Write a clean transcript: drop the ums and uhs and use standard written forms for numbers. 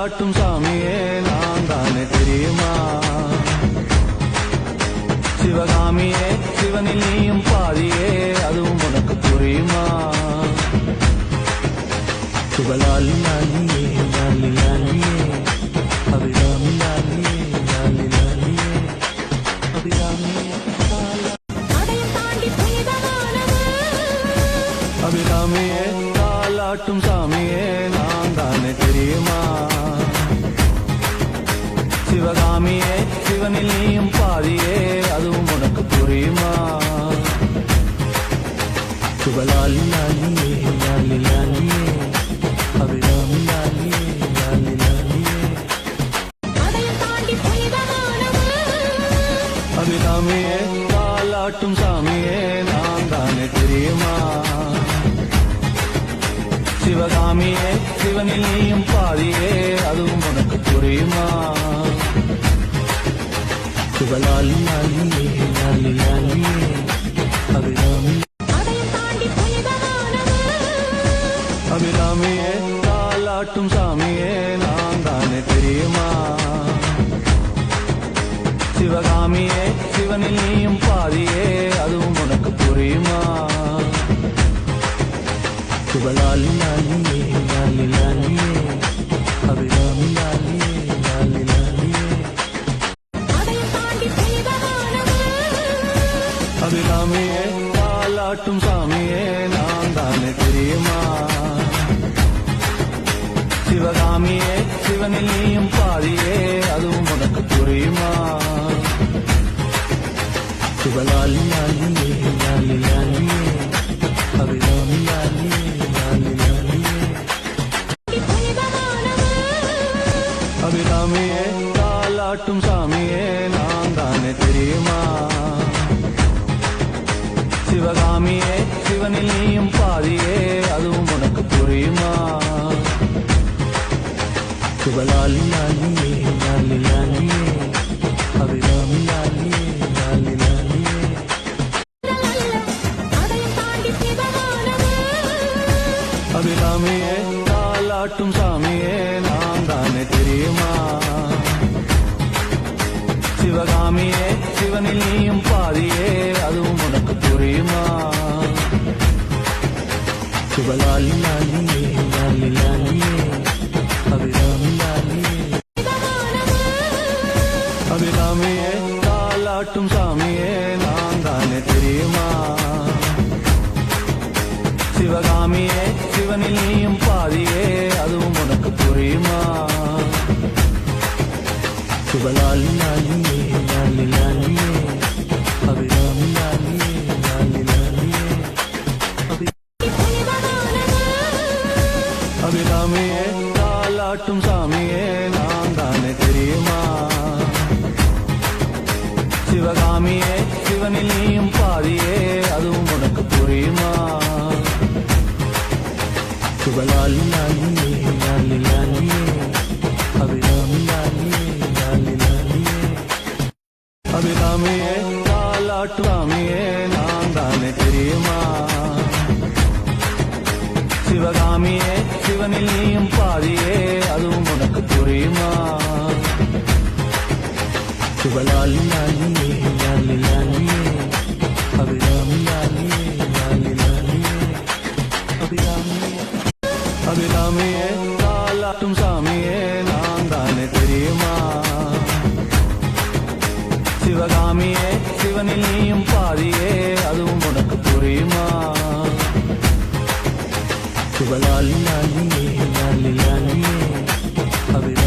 தாலாட்டும் சாமியே நான் தானே தெரியுமா? சிவகாமியே சிவனில் நீயும் பாதியே அதுவும் உனக்கு புரியுமா? சுபலாலி லாலியே லாலி லாலியே அபிராமி லாலியே லாலி லாலியே அபிராமியே அபிராமியே தாலாட்டும் சாமியே நான் தானே தெரியுமா? சிவகாமியே சிவனில் நீயும் பாதியே அதுவும் உனக்கு புரியுமா? சுபலாலி லாலியே லாலி லாலியே அபிராமி லாலியே லாலி லாலியே அபிராமியே தாலாட்டும் சாமியே நான் தானே தெரியுமா? சிவகாமியே சிவனில் நீயும் பாதியே அதுவும் உனக்கு புரியுமா? சுபலாலி லாலியே லாலி லாலியே அபிராமி அபிராமியே தாலாட்டும் சாமியே நான் தானே தெரியுமா? சிவகாமியே சிவனில் நீயும் பாதியே அதுவும் உனக்கு புரியுமா? சுபலாலி லாலியே லாலி லாலியே அபிராமி லாலியே லாலி லாலியே அபிராமியே தாலாட்டும் சாமியே நான் தானே தெரியுமா? சிவகாமியே சிவனில் நீயும் பாதியே அதுவும் உனக்கு புரியுமா? சுபலாலி லாலியே லாலி லாலியே அபிராமி லாலியே லாலி லாலியே அபிராமியே தாலாட்டும் சாமியே நான் தானே தெரியுமா? சிவகாமியே சிவனில் நீயும் பாதியே அதுவும் உனக்கு புரியுமா? சுபலாலி லாலியே லாலி லாலியே அபிராமி லாலியே லாலி லாலியே அபிராமியே தாலாட்டும் சாமியே நான் தானே தெரியுமா? சிவகாமியே சிவனில் நீயும் பாதியே அதுவும் உனக்கு புரியுமா? சுபலாலி லாலியே லாலி லாலியே அபிராமி லாலியே அபிராமியே தாலாட்டும் சாமியே நான் தானே தெரியுமா? சிவகாமியே சிவனில் நீயும் பாதியே அதுவும் உனக்கு புரியுமா? சுபலாலி லாலியே லாலி லாலியே அபிராமி லாலியே லாலி லாலியே அபிராமியே தாலாட்டும் சாமியே நான் தானே தெரியுமா? சிவகாமியே சிவனில் நீயும் பாதியே அதுவும் உனக்கு புரியுமா? சுபலாலி லாலியே லாலி லாலியே அபிராமி லாலியே லாலி லாலியே அபிராமியே தாலாட்டும் சாமியே நான் தானே தெரியுமா? சிவகாமியே சிவனில் நீயும் பாதியே அதுவும் உனக்கு புரியுமா? சுபலாலி லாலியே லாலி லாலியே அபிராமி லாலியே லாலி லாலியே அபிராமியே அபிராமியே தாலாட்டும் சாமியே நான் தானே தெரியுமா? சிவகாமியே சிவனில் நீயும் பாதியே அதுவும் உனக்கு புரியுமா? சுபலாலி லாலியே லாலி லாலியே அபிராமி